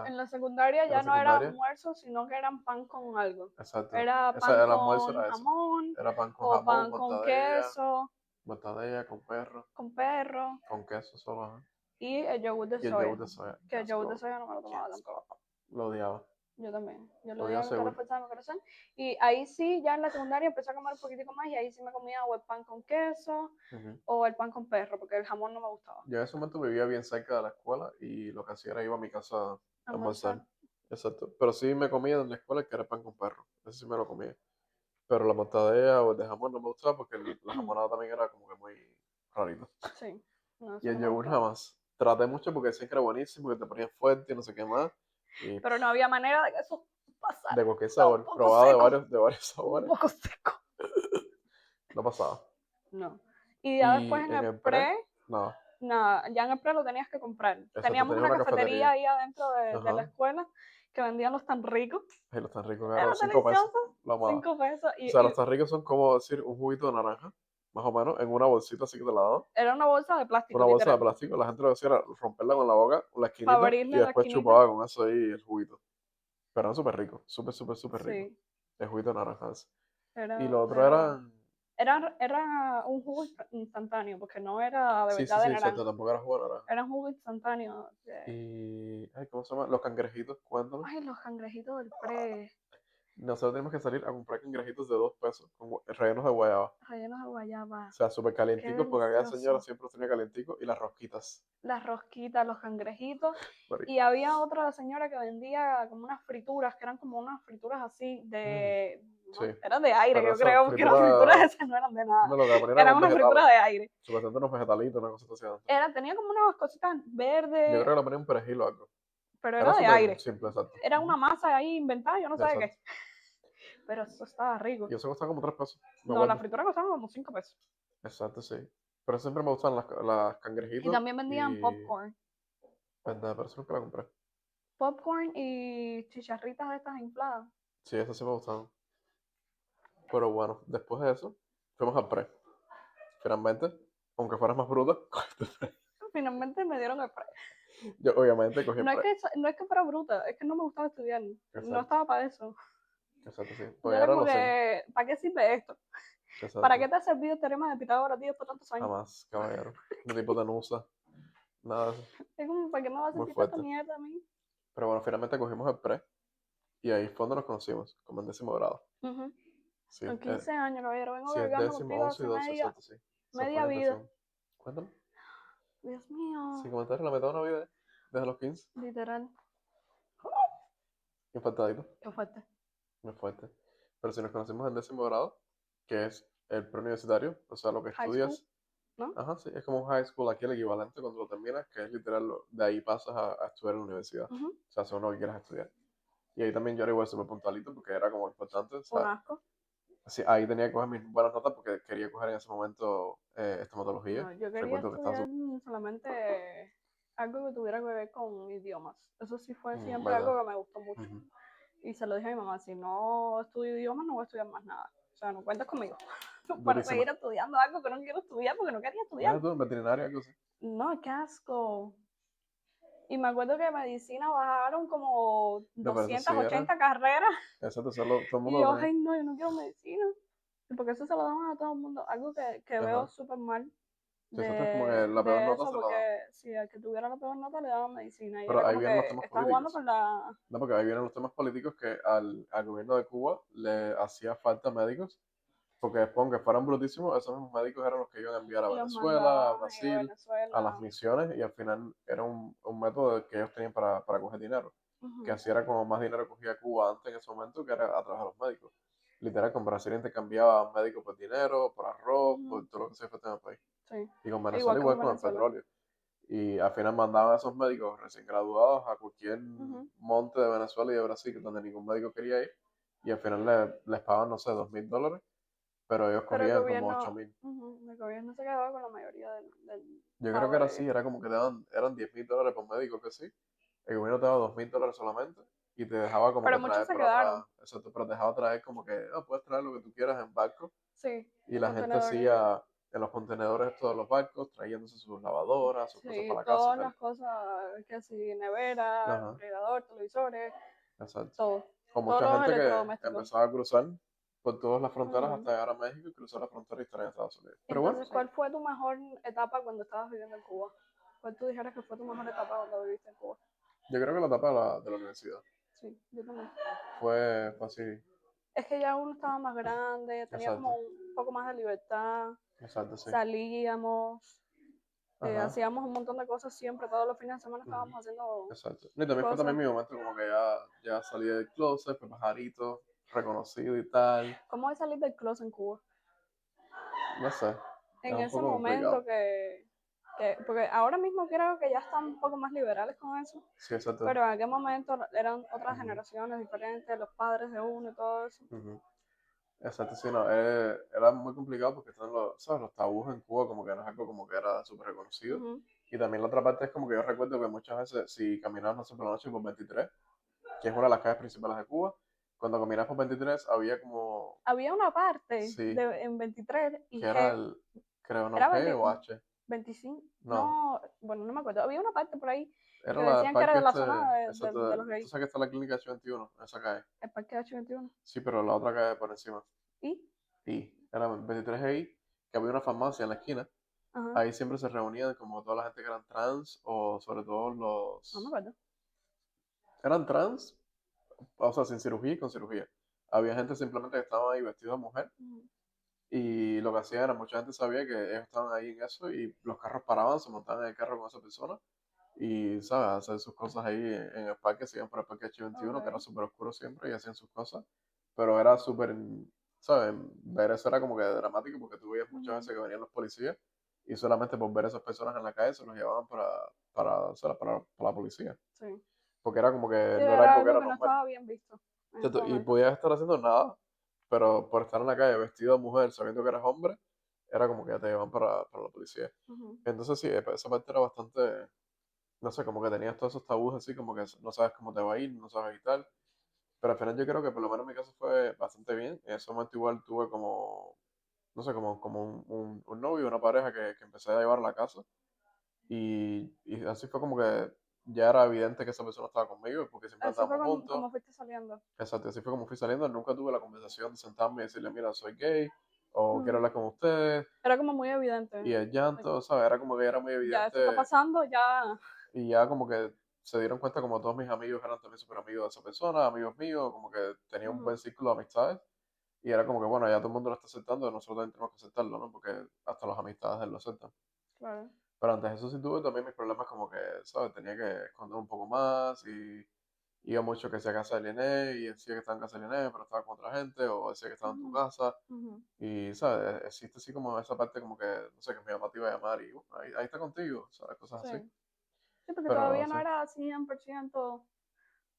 En la secundaria en la ya no era secundaria, almuerzo, sino que eran pan con algo. exacto. Era pan El almuerzo con era eso. jamón, Era pan con o jamón, pan con queso, mortadella con perro, con perro, con queso solo, ajá. y el yogur de Y el yogur soya. de soya. Que Qué el yogur de asco, soya no me lo qué tomaba asco. tampoco. Lo odiaba. Yo también. Yo Lo lo odiaba odiaba con toda la seguro. fuerza de mi corazón. Y ahí sí, ya en la secundaria empecé a comer un poquitico más y ahí sí me comía o el pan con queso Ujú. o el pan con perro, porque el jamón no me gustaba. Yo en ese momento vivía bien cerca de la escuela y lo que hacía era iba a mi casa a Almorzar. almorzar. Exacto. Pero sí me comía en la escuela el que era pan con perro. Ese sí me lo comía. Pero la mortadela o el de jamón no me gustaba porque la jamonada también era como que muy rarito. Sí, no, Y eso no el me yogur gustaba. jamás. Traté mucho porque decían que era buenísimo, que te ponía fuerte y no sé qué más. Y Pero no había manera de que eso pasara. de cualquier Estaba un sabor. poco Probaba seco, de varios un sabores. poco seco. No pasaba. No. Y ya después Y en en el el pre, pre, no. nada, ya en el pre lo tenías que comprar. Exacto, Teníamos tenía una una cafetería cafetería. ahí adentro de la Ajá. escuela que vendían los tan ricos. Ay, los tan ricos, claro, Eran 5 pesos. deliciosos. Lo amaba. 5 pesos. O sea, los tan ricos son como decir un juguito de naranja, más o menos, en una bolsita así que te la daban. Era una bolsa de plástico, Una bolsa de literal. plástico, la gente lo que hacía era romperla con la boca, con la Para esquinita, y abrirle la después esquinita. chupaba con eso ahí el juguito. Pero era súper rico, súper, súper, súper rico. Sí. El juguito de naranja ese. Y Era, lo otro era bueno. eran. Era un jugo instantáneo, porque no era de Sí, sí, verdad de sí, exacto, naranja. tampoco era jugo de naranja. Era un jugo instantáneo. Y. Ay, ¿cómo se llama? Los cangrejitos, cuéntame. Ay, los cangrejitos del pre, Nosotros tenemos que salir a comprar cangrejitos de 2 pesos, con rellenos de guayaba. rellenos de O guayaba. sea, súper Qué calienticos, porque aquella señora delicioso. siempre los tenía calienticos. Y las rosquitas. Las rosquitas, los cangrejitos. Marico. Y había otra señora que vendía como unas frituras, que eran como unas frituras así Mm, de... sí. No, eran de aire, Pero yo esa creo, porque las frituras fritura. esas no eran de nada. No, lo que ponían eran Eran unos unas vegetales. frituras de aire. Supuestamente unos vegetalitos, una cosa así. Tenía como unas cositas Yo verdes, creo que le ponían un perejil o algo. pero Era era de súper aire. simple, exacto. Era una masa ahí inventada, yo no sé de Exacto. qué. Pero eso estaba rico. Y eso costaba como 3 pesos, me No, la acuerdo. fritura costaba como 5 pesos. Exacto, sí. Pero siempre me gustan las Y cangrejitos también vendían y. popcorn. Verdad, pero eso nunca la compré. Popcorn y chicharritas de estas infladas. Sí, eso sí me gustaban. Pero bueno, después de eso, fuimos al pre. Finalmente, aunque fueras más bruta, cogiste el pre. Finalmente me dieron el pre. Yo obviamente cogí el No es pre. que, no es que fuera bruta, es que no me gustaba estudiar. No Exacto, estaba para eso. exacto, sí. Yo Pues era ahora como lo sé. que, ¿para qué sirve esto? ¿Para qué Exacto. te ha servido el teorema de Pitágoras, tío, por tantos años? Jamás, caballero. Ni tipo de nusa, nada de eso. Es como, ¿para qué me va a Muy servir tanta fuerte. mierda a mí? Pero bueno, finalmente cogimos el pre. Y ahí fue donde nos conocimos, como en 10.º grado. Ujú. Sí, Con 15 años, caballero, vengo sí, es cargando décimo, contigo 11 y hace 12, media, exacto, sí. Se fue media en el vida. décimo. Cuéntame. Dios Sin mío, comentarios, la mitad de una vida, desde los 15. literal. Infantadito, Qué fuerte. muy fuerte. Pero si nos conocimos en 10.º grado, que es el preuniversitario, o sea, lo que High school, estudias, ¿no? ajá, sí, es como un high school aquí, el equivalente cuando lo terminas, que es literal, de ahí pasas a estudiar en la universidad. Ujú. O sea, según lo que quieras estudiar. Y ahí también yo era igual súper puntualito porque era como importante, o Un sea, asco. así, ahí tenía que coger mis buenas notas porque quería coger en ese momento estomatología. No, yo quería Recuerdo que estaba estudiar súper. solamente algo que tuviera que ver con idiomas. Eso sí fue siempre ¿Verdad? algo que me gustó mucho. Ujú. Y se lo dije a mi mamá, si no estudio idiomas no voy a estudiar más nada. O sea, no cuentes conmigo para Durísima. seguir estudiando algo que no quiero estudiar porque no quería estudiar. ¿Ves tú en veterinaria, algo así? No, qué asco. Y me acuerdo que medicina bajaron como Me parece sí, era. 280 carreras. Exacto, todo el Y mundo lo yo, tenía. ay, no, yo no quiero medicina. Porque eso se lo daban a todo el mundo. Algo que veo Ajá. súper mal Sí, exacto, es como que la peor de nota eso, se la porque dan. si al que tuviera la peor nota le daban medicina. Y era Pero ahí como vienen los que temas está jugando políticos. con la... No, porque ahí vienen los temas políticos que al gobierno de Cuba le hacía falta médicos. Porque después, aunque fueran brutísimos, esos mismos médicos eran los que iban a enviar a Y los Venezuela, a mandaban a ir a Brasil, a las Venezuela. misiones, y al final era un método que ellos tenían para coger dinero. Que Ujú, así era como más dinero cogía Cuba antes en ese momento, que era a través de los médicos. Literal, con Brasil intercambiaba médicos por dinero, por arroz, ujú, por todo lo que se fue en el país. sí. Y con Igual Venezuela que con igual con el Venezuela. petróleo. Y al final mandaban a esos médicos recién graduados a cualquier Ujú. monte de Venezuela y de Brasil, donde ningún médico quería ir. Y al final les pagaban, no sé, $2.000, pero ellos Pero cogían como 8.000. el gobierno se quedaba con la mayoría del Yo creo que era así, power. era como que eran $10.000 por médico, que sí. El gobierno te daba $2.000 solamente y te dejaba como Pero que muchos traer se por atrás, quedaron. exacto, pero te dejaba traer como que, puedes traer lo que tú quieras en barco. Sí, Y en la gente contenedores. hacía en los contenedores estos de los barcos, trayéndose sus lavadoras, sus cosas Sí, para la casa y todas tal. las cosas, que sí, nevera, Ajá, refrigerador, televisores, exacto. todo. Con Todos mucha los gente que electrodomésticos. empezaba a cruzar por todas las fronteras Ujú. hasta llegar a México y cruzar la frontera y estar en Estados Unidos. Pero bueno, Entonces, sí. ¿cuál fue tu mejor etapa cuando estabas viviendo en Cuba? ¿Cuál tú dijeras que fue tu mejor etapa cuando viviste en Cuba? Yo creo que la etapa de la universidad Sí, yo también. fue así. Es que ya uno estaba más grande, tenía como Exacto, un poco más de libertad, exacto, sí. salíamos, Ajá, hacíamos un montón de cosas siempre, todos los fines de semana ujú, estábamos haciendo exacto. Y también fue cosas. también mi momento como que ya salí del closet, fue pajarito, reconocido y tal. ¿Cómo es salir del closet en Cuba? No sé, es En un ese poco momento complicado. porque ahora mismo creo que ya están un poco más liberales con eso, Sí, exacto. pero en aquel momento eran otras Ujú, generaciones diferentes, los padres de uno y todo eso. ujú. Exacto, sí, no, era muy complicado porque están los, ¿sabes? Los tabús en Cuba como que no es algo como que era súper reconocido. Ujú. Y también la otra parte es como que yo recuerdo que muchas veces si caminabas, no sé, por la noche por 23, que es una de las calles principales de Cuba, cuando caminabas por 23 había como, Había una parte sí, en 23 y que era G, el, creo, no, era G o H, 25, no, no, bueno, no me acuerdo, había una parte por ahí era que el decían que era parque de la este, zona exacto, de los tú gays, sabes que está la clínica H21, esa calle, el parque H21. sí, pero la otra calle por encima, Y, y era 23 ahí, que había una farmacia en la esquina. ajá, Ahí siempre se reunían como toda la gente que eran trans o sobre todo no me los... acuerdo. Eran trans, o sea, sin cirugía y con cirugía. Había gente simplemente que estaba ahí vestida de mujer Ujú. y lo que hacían era, mucha gente sabía que ellos estaban ahí en eso y los carros paraban, se montaban en el carro con esa persona y, ¿sabes? Hacer sus cosas ahí en el parque, se iban por el parque H21, que era Okay. súper oscuro siempre y hacían sus cosas. Pero era súper, ¿sabes? Ver eso era como que dramático porque tú veías muchas Ujú. veces que venían los policías y solamente por ver a esas personas en la calle se los llevaban o sea, para la policía. Sí. Porque era como que Sí, no era era algo que algo era que no normal. estaba bien visto en ese ¿Cierto? Y momento. podías estar haciendo nada, pero por estar en la calle vestido de mujer, sabiendo que eras hombre, era como que ya te llevaban para la policía. Ujú. Entonces sí, esa parte era bastante, no sé, como que tenías todos esos tabús así, como que no sabes cómo te va a ir, no sabes y tal. Pero al final yo creo que por lo menos en mi caso fue bastante bien. En ese momento igual tuve como, no sé, como un novio, una pareja que empecé a llevar a la casa. Y así fue como que ya era evidente que esa persona estaba conmigo, porque siempre Así fue andábamos juntos. como fuiste saliendo. Exacto, así fue como fui saliendo. Nunca tuve la conversación de sentarme y decirle, mira, soy gay, o quiero Ujú. hablar con ustedes. Era como muy evidente. Y el Like, llanto, ¿sabes? Era como que era muy ya evidente. esto está pasando, ya. Y ya como que se dieron cuenta como todos mis amigos eran también súper amigos de esa persona, amigos míos, como que tenía un buen Ujú. círculo de amistades. Y era como que, bueno, ya todo el mundo lo está aceptando, nosotros también tenemos que aceptarlo, ¿no? Porque hasta las amistades él lo aceptan. Claro. Pero antes de eso sí tuve también mis problemas como que, ¿sabes? Tenía que esconder un poco más y iba mucho que sea casa de Liné y decía que estaba en casa de Liné, pero estaba con otra gente, o decía que estaba en tu Ujú. casa. Ujú. Y, ¿sabes? Existe así como esa parte como que, no sé, que mi mamá te iba a llamar y, ahí está contigo, ¿sabes? Cosas Sí. así. Sí, porque Pero todavía no sí, era 100%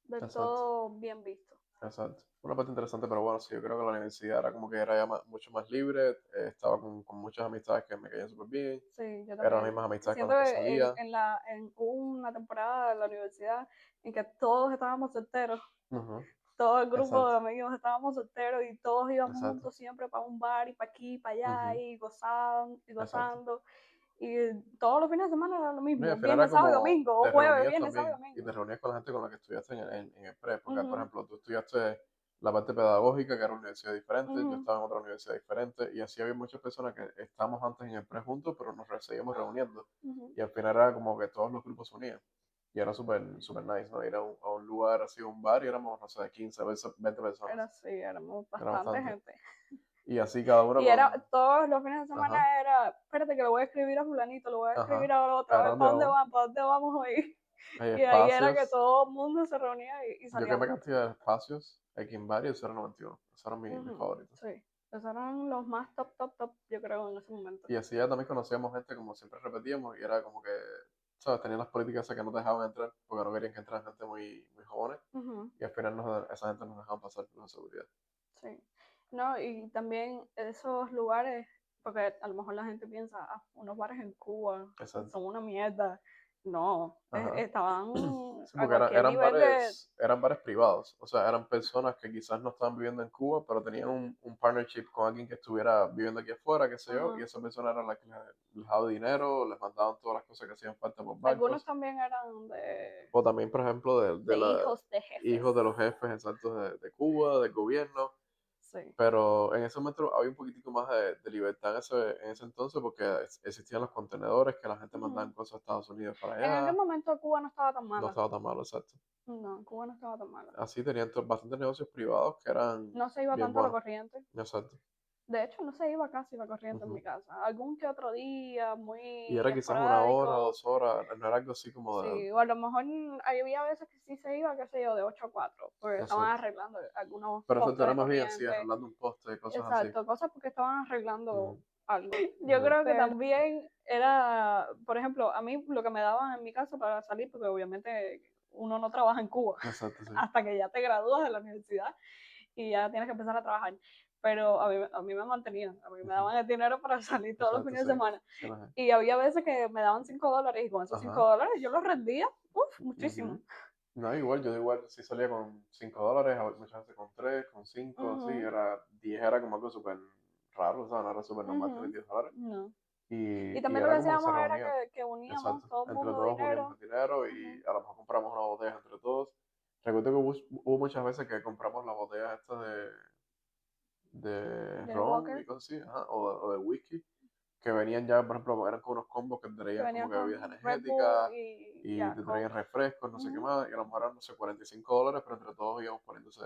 del exacto. todo bien visto. Exacto. Una parte interesante, pero bueno, sí, yo creo que la universidad era como que era ya mucho más libre, estaba con muchas amistades que me caían súper bien, Sí, yo eran las también. mismas amistades con Siento las que que salía. hubo una temporada de la universidad en que todos estábamos solteros, Ujú, todo el grupo de exacto, amigos estábamos solteros y todos íbamos exacto. juntos siempre para un bar y para aquí, para allá Ujú, y gozaban y exacto. gozando. Y todos los fines de semana era lo No, y mismo, al final era viernes, sábado y como domingo, o te jueves, reunías viernes, sábado y también, y domingo. te reunías con la gente con la que estudiaste en el pre, porque por Ujú, ejemplo tú estudiaste la parte pedagógica, que era una universidad diferente, yo ujú, estaba en otra universidad diferente, y así había muchas personas que estábamos antes en el pre juntos, pero nos seguíamos reuniendo, ujú. y al final era como que todos los grupos se unían, y era súper súper nice, ¿no? Ir a un lugar así, a un bar, y éramos, no sé, 15 20 personas, Era así, éramos era bastante bastante, gente. y así cada uno Y era, con, todos los fines de ajá, semana era, espérate que lo voy a escribir a fulanito, lo voy a escribir ajá, a otro, a ver, agarrando ¿para dónde aún, van? ¿Para dónde vamos hoy? hay Y ahí era que espacios. todo el mundo se reunía y Yo que me salíamos. cantidad de espacios, aquí en varios 091. Esos eran mis Ujú. favoritos. Sí, esos eran los más top, yo creo, en ese momento. Y así ya también conocíamos gente, como siempre repetíamos, y era como que, ¿sabes? Tenían las políticas esas que no te dejaban entrar, porque no querían que entrara gente muy jóvenes, Ujú. y al final esa gente nos dejaban pasar por la seguridad. Sí. No, y también esos lugares, porque a lo mejor la gente piensa, ah, unos bares en Cuba Exacto. son una mierda. No, Ajá. estaban Sí, a porque cualquier nivel de... eran bares privados, o sea, eran personas que quizás no estaban viviendo en Cuba, pero tenían un partnership con alguien que estuviera viviendo aquí afuera, qué sé yo, y Ajá. esa persona era la que les daba dinero, les mandaban todas las cosas que hacían falta por Algunos barcos. también eran O también, por ejemplo, de hijos de jefes. hijos de los jefes exactos de Cuba, del gobierno. Sí. Pero en ese momento había un poquitico más de libertad en ese entonces porque existían los contenedores que la gente mandaba Ujú. cosas a Estados Unidos para En aquel allá. momento Cuba no estaba tan No mala. estaba tan malo, exacto. No, Cuba no estaba tan mala. Así tenían bastantes negocios privados que eran No se iba bien tanto a la buenos. corriente. Exacto. De hecho, no se iba casi la corriente en mi casa. Algún que otro día, Y muy era quizás 1 hora, esporádico. 2 horas, no era algo así como de... Sí, o a lo mejor había veces que sí se iba, qué sé yo, de 8 a 4, porque estaban Exacto. arreglando algunos Pero eso te postes era de más bien así, corriente. arreglando un poste y cosas así. Exacto, cosas porque estaban arreglando Ujú. algo. Yo Ya. creo que también era, por ejemplo, a mí lo que me daban en mi casa para salir, porque obviamente uno no trabaja en Cuba Exacto, sí. hasta que ya te gradúas de la universidad y ya tienes que empezar a trabajar. Pero a mí me mantenían, a mí me daban el dinero para salir todos los Exacto, fines sí. de semana. Sí, la gente. Y había veces que me daban $5 y con esos Ajá. $5 yo los rendía, muchísimo. Ujú. No, igual, yo igual sí salía con $5, muchas veces con 3, con 5, así, Ujú, 10 era como algo súper raro, o sea, no era súper normal tener ujú, $10. no. Y Y también lo que era como que se hacíamos era reunían, que uníamos exacto, todo el entre mundo todos poníamos dinero. el dinero y Ujú, a lo mejor compramos una botella entre todos. Recuerdo que hubo muchas veces que compramos las botellas estas de de ron Walker, y cosas así, ajá, o de whisky, que venían ya, por ejemplo, eran con unos combos que te que traían como venían que bebidas con Red Bull energéticas y y ya, te traían Coke. refrescos, no sé qué Ujú. más, y a lo mejor eran, no sé, $45, pero entre todos íbamos poniéndose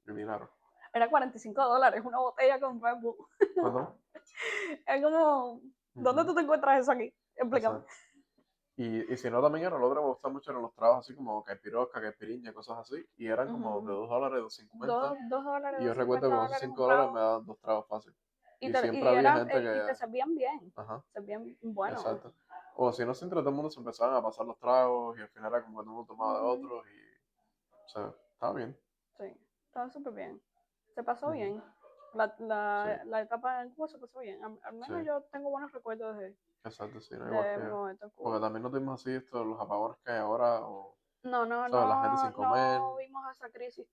el dinero. Era $45 una botella con Red Bull. ¿Perdón? Es como, ¿dónde Ujú. tú te encuentras eso aquí? Explícame. Exacto. Y si no, también era lo otro que me gustaba mucho eran los tragos así como caipirosca, caipiriña, cosas así, y eran como de Ujú. $2, 2.50, $2, y yo dos recuerdo cincuenta que con esos dólares un $5 me trago. daban 2 tragos fácil. Y Y te, siempre y, había era, gente y que, te servían bien. ajá, Servían bueno. exacto. O si no, siempre todo el mundo se empezaban a pasar los tragos y al final era como que todo el mundo tomaba de Ujú. otros y, o sea, estaba bien. Sí, estaba súper bien. Se pasó Ujú. bien. La, Sí, la, la etapa en Cuba se pasó bien. Al sí, menos yo tengo buenos recuerdos exacto, sí, no igual de que mi yo. momento en Porque Cuba. también no tuvimos así los apagones que hay ahora, o, No, no, ¿sabes? La gente sin no, comer. no vimos esa crisis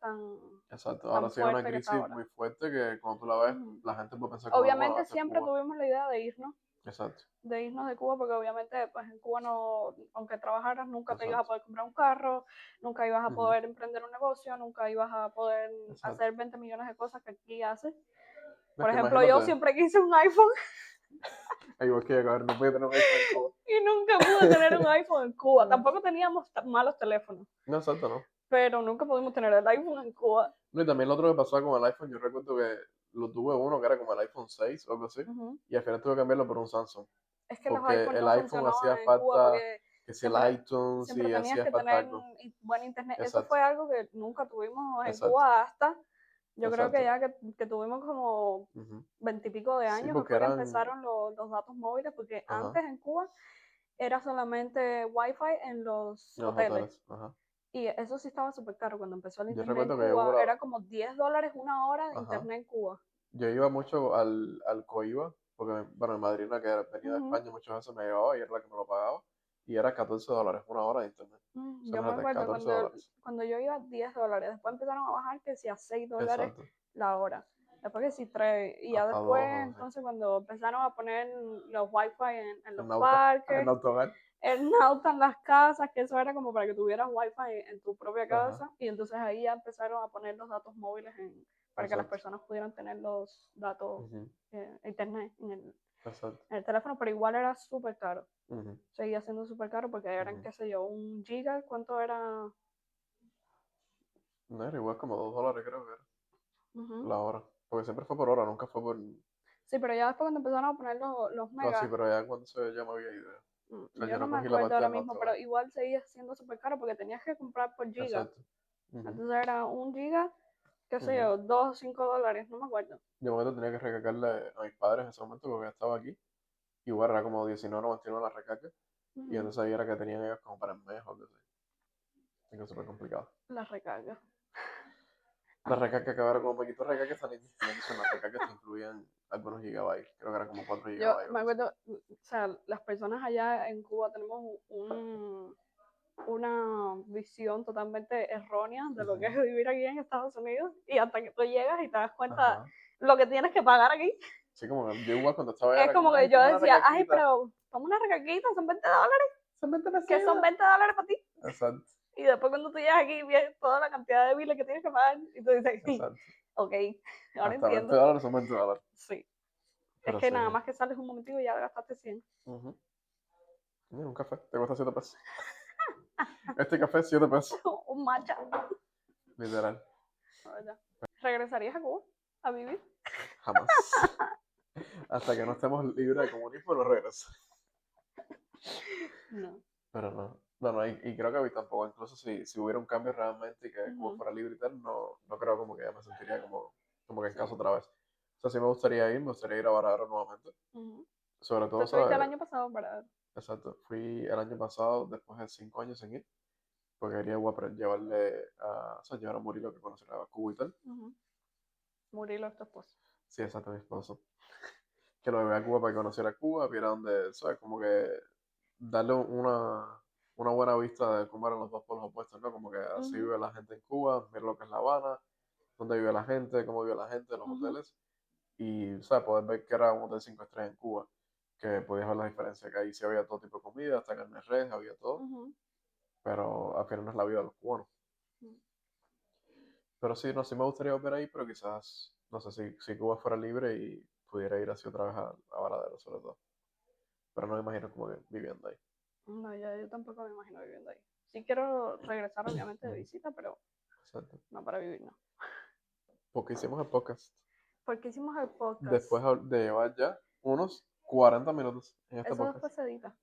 Exacto, ahora tan sí hay una fuerte que está crisis ahora. muy fuerte que cuando tú la ves, Ujú. la gente puede pensar como, bueno, Obviamente esta es siempre Cuba. tuvimos la idea Exacto, de irnos de Cuba, porque obviamente pues en Cuba no, aunque trabajaras, nunca te ibas a exacto. poder comprar un carro, nunca ibas a Ujú. poder emprender un negocio, nunca ibas a poder Exacto. hacer 20 millones de cosas que aquí haces. No, es Por que ejemplo, yo imagínate, siempre quise un iPhone igual que yo, a ver, no puede tener un iPhone en Cuba. y nunca pude tener un iPhone en Cuba. Ah. Tampoco teníamos malos teléfonos, No, exacto, ¿no? pero nunca pudimos tener el iPhone en Cuba. No, y también lo otro que pasaba con el iPhone, yo recuerdo que lo tuve uno que era como el iPhone 6 o algo así, Ujú. y al final tuve que cambiarlo por un Samsung, Es que los porque iPhones el no iPhone hacía funcionaban en Cuba falta, porque que si el siempre, iTunes siempre y tenías hacía que falta tener algo. buen internet. Eso Exacto, fue algo que nunca tuvimos en exacto, Cuba hasta, yo creo que exacto. ya que tuvimos como Ujú. 20 y pico de Sí, años, que porque fue que eran, empezaron los datos móviles, porque ajá, antes en Cuba era solamente Wi-Fi en los en los hoteles. hoteles, ajá. Y eso sí estaba súper caro. Cuando empezó el Yo internet en recuerdo que yo, Cuba, era como $10 una hora de ajá, internet en Cuba. yo iba mucho al Coiba, porque, bueno, mi madrina que venía de Ujú. España muchas veces me llevaba y era la que me lo pagaba, y era $14 una hora de internet. O sea, Yo me imagínate, acuerdo $14. cuando yo iba $10. Después empezaron a bajar que si a $6 Exacto. la hora. Después que si 3. Y ya Hasta después, 2 o así. entonces, cuando empezaron a poner los wifi en los En Nauta, en parques, Autogar. el Nauta en las casas, que eso era como para que tuvieras wifi en tu propia Ajá, casa. Y entonces ahí ya empezaron a poner los datos móviles para que las exacto. personas pudieran tener los datos, Ujú, internet exacto. en el teléfono, pero igual era súper caro. Ujú, Seguía siendo súper caro porque eran, ujú. qué sé yo, 1 giga, ¿cuánto era? No era igual como $2 creo que era Ujú. la hora. Porque siempre fue por hora, nunca fue por... Sí, pero ya después cuando empezaron a poner los No, sí, megas, pero ya cuando se ya me había idea. O sea, yo yo no no me cogí la acuerdo parte ahora del mismo, Autogar. pero igual seguía siendo súper caro porque tenías que comprar por giga. Exacto. Ujú, Entonces era 1 giga, qué sé ujú. yo, $2 o $5, no me acuerdo. Yo me acuerdo tenía que recargarle a mis padres en ese momento porque ya estaba aquí. Igual era como 19.99 la recarga. Y Ujú. entonces ahí era que tenían ellos como para el mes o algo así. Así que súper complicado. La recarga. La recarga que ahora como poquito recarga están en las recargas te incluían algunos gigabytes. Creo que era como 4 Yo gigabytes o me algo así. acuerdo, o sea, las personas allá en Cuba tenemos una visión totalmente errónea de lo que es Ujú, vivir aquí en Estados Unidos y hasta que tú llegas y te das cuenta ajá. lo que tienes que pagar aquí. Sí, como que yo igual cuando estaba allá Es era como como, que ay, yo toma una decía, ay, recarguita. pero toma una recarguita, son $20. Son 20 ¿Qué son pesitos. $20 para ti? Exacto, Y después cuando tú llegas aquí ves toda la cantidad de biles que tienes que pagar y tú dices, sí, exacto. ok, ahora Hasta 20 entiendo. dólares son $20. Sí, es Pero que sí. nada más que sales un momentito y ya gastaste 100. Ujú. Mira, un café, te cuesta 7 pesos. Este café es 7 pesos. Un matcha. Literal. La verdad. ¿Regresarías a Cuba a vivir? Jamás. Hasta que no estemos libres de comunismo, no regreso. No. Pero no. No, y creo que a mí tampoco. Incluso si hubiera un cambio realmente y que Cuba Ujú, fuera libre y tal, no creo como que ya me sentiría como que en sí. casa otra vez. O sea, sí me gustaría ir a Varadero nuevamente. Ujú. Sobre Tú todo, estuviste el ¿sabes? año pasado, ¿verdad? Exacto. Fui el año pasado, después de 5 años sin ir, porque quería llevarle a, o sea, llevar a Murilo que conociera a Cuba y tal. Ujú. Murilo es tu esposo. Sí, exacto, mi esposo. Que lo llevé a Cuba para que conociera Cuba, viera donde, ¿sabes? Como que darle una buena vista de cómo eran los dos polos opuestos, ¿no? Como que así Ujú, vive la gente en Cuba, ver lo que es La Habana, dónde vive la gente, cómo vive la gente en los ujú, hoteles. Y, ¿sabes? Poder ver que era un hotel 5 estrellas en Cuba, que podías ver la diferencia, que ahí sí había todo tipo de comida, hasta carne de res, había todo, ujú, pero al final no es la vida de los cubanos. ujú. Pero sí, no, sí me gustaría volver ahí, pero quizás, no sé, si Cuba fuera libre y pudiera ir así otra vez a Varadero, sobre todo. Pero no me imagino como que viviendo ahí. No, yo tampoco me imagino viviendo ahí. Sí quiero regresar, obviamente, de Ujú, visita, pero exacto. no para vivir, no. Porque hicimos el podcast Porque hicimos el podcast. después de llevar ya unos 40 minutos en este Eso podcast. después se edita.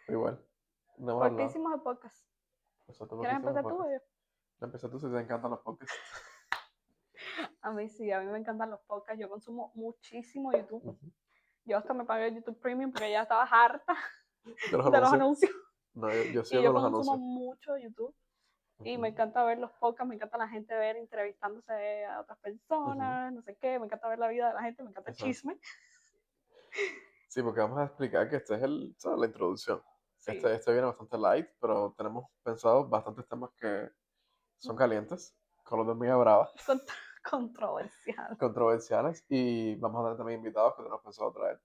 Pero igual, no hemos ¿Por qué hablado. hicimos el podcast? Nosotros porque ¿Quieres hicimos el empezar tú o podcast. yo? Empecé tú si te encantan los podcasts. A mí sí, a mí me encantan los podcasts. Yo consumo muchísimo YouTube. Ujú. Yo hasta me pagué YouTube Premium porque ya estaba harta De los de los anuncios. anuncios. No, yo Y sigo yo con los consumo anuncios. mucho YouTube. Y me Ujú, encanta ver los podcasts, me encanta la gente ver entrevistándose a otras ujú, personas, no sé qué, me encanta ver la vida de la gente, me encanta el exacto. chisme. Sí, porque vamos a explicar que este es ¿sabes? La introducción. Sí, Este viene bastante light, pero tenemos pensado bastantes temas que son calientes, con los de muy brava, controversial. controversiales, y vamos a tener también invitados que tenemos pensado traer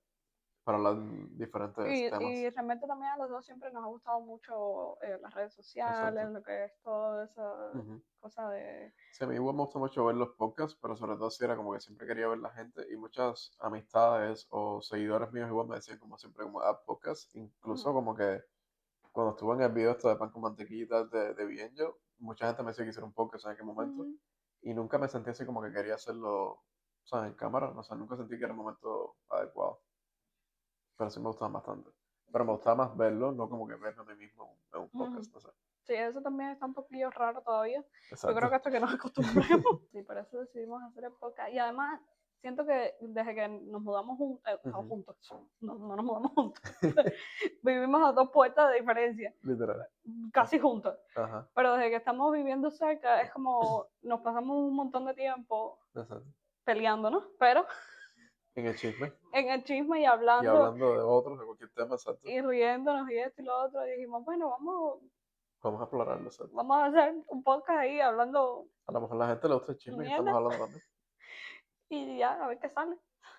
para hablar de diferentes Y temas. realmente también a los dos siempre nos ha gustado mucho las redes sociales, Exacto. lo que es toda esa Ujú. cosa de... Sí, a mí igual me gusta mucho ver los podcasts, pero sobre todo si era como que siempre quería ver la gente y muchas amistades o seguidores míos igual me decían como siempre como podcast, incluso Ujú, como que cuando estuve en el video esto de pan con mantequilla y tal de Bien Yo, mucha gente me decía que hiciera un podcast en aquel momento ujú, y nunca me sentí así como que quería hacerlo, o sea, en cámara, no sé, nunca sentí que era el momento adecuado, pero sí me gustaban bastante. Pero me gustaba más verlo, no como que verme a mí mismo en un ujú. podcast, no sé. Sí, eso también está un poquillo raro todavía. Yo creo que Exacto. hasta que nos acostumbremos. Sí, por eso decidimos hacer el podcast. Y además, siento que desde que nos mudamos Ujú. juntos, no nos mudamos juntos, vivimos a 2 puertas de diferencia, Literal. casi juntos. Ajá. Pero desde que estamos viviendo cerca, es como nos pasamos un montón de tiempo Exacto. peleándonos, pero En el chisme en el chisme y y hablando hablando de otros, de cualquier tema, exacto. y riéndonos y esto y lo otro, y dijimos, bueno, Vamos a explorarlo, exacto. vamos a hacer un podcast ahí hablando A lo mejor a la gente le gusta el chisme que estamos mierda hablando también. y ya, a ver qué sale.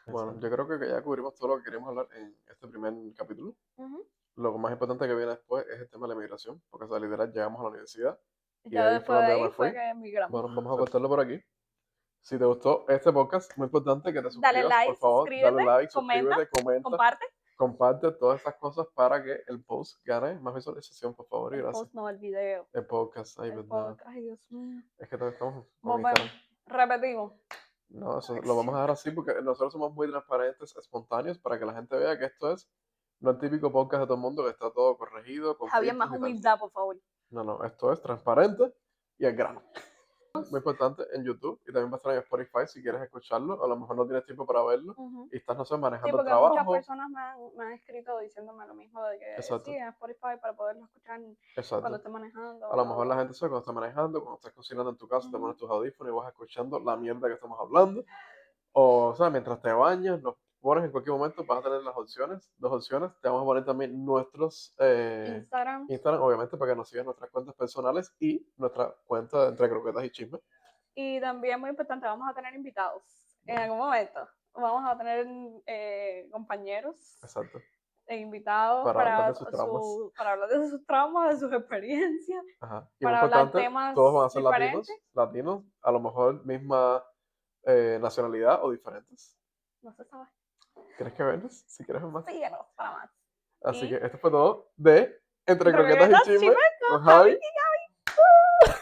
Bueno, yo creo que ya cubrimos todo lo que queríamos hablar en este primer capítulo. Ujú. Lo más importante que viene después es el tema de la migración, porque o sea, literal llegamos a la universidad y de Ya ahí fue después de donde yo me ahí fue fui. que emigramos. Bueno, vamos a cortarlo por aquí. Si te gustó este podcast, muy importante que te Dale suscribas, por like, favor, dale suscríbete, like, comenta, suscríbete, comenta, comparte. comparte todas esas cosas para que el post gane más visualización, por favor, y El gracias. post no, el video. El podcast, ay, El verdad. podcast, ay Dios mío. Es que todavía estamos con Volvemos, Instagram. repetimos. No, eso lo vamos Acción. a dejar así porque nosotros somos muy transparentes, espontáneos, para que la gente vea que esto es no el típico podcast de todo el mundo que está todo corregido, con Javier, filtros más y tal. humildad, por favor. No, no, esto es transparente y al grano. Muy importante en YouTube y también va a estar en Spotify si quieres escucharlo. A lo mejor no tienes tiempo para verlo Ujú. y estás, no sé, Sí, manejando el porque muchas trabajo. personas me han escrito diciéndome lo mismo de que sí, Exacto, en Spotify para poderlo escuchar cuando exacto. esté manejando, A lo bla, mejor la bla. gente sabe cuando está manejando, cuando estás cocinando en tu casa, te Ujú, pones tus audífonos y vas escuchando la mierda que estamos hablando. O sea, mientras te bañas, nos pones en cualquier momento, vas a tener las opciones, dos opciones. Te vamos a poner también nuestros Instagram. Instagram, obviamente, para que nos sigan nuestras cuentas personales y nuestra cuenta de Entre Croquetas y Chismes. Y también muy importante, vamos a tener invitados en Bueno, algún momento. Vamos a tener compañeros exacto. e invitados Para hablar de sus traumas. para hablar de sus traumas, de sus experiencias, Ajá. Y muy para hablar importante, temas todos van a ser diferentes. latinos, a lo mejor misma nacionalidad o diferentes. No se sabe. ¿Quieres que vernos? Si quieres ver más. Síguenos para más. Así que Y esto fue todo de Entre entre Croquetas y croquetas, Chismes chismes con con Javi. Javi.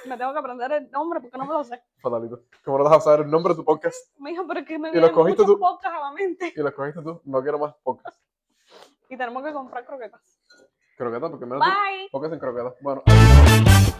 Me tengo que aprender el nombre porque no me lo sé. Fatalito. ¿Cómo no vas a saber el nombre de tu podcast? Mija, pero es que me Y lo vienen escogiste muchos tú. podcasts a la mente. Y lo escogiste tú. No quiero más podcast. Y tenemos que comprar croquetas. Croquetas, porque menos Bye. podcast en croquetas. Bueno, adiós.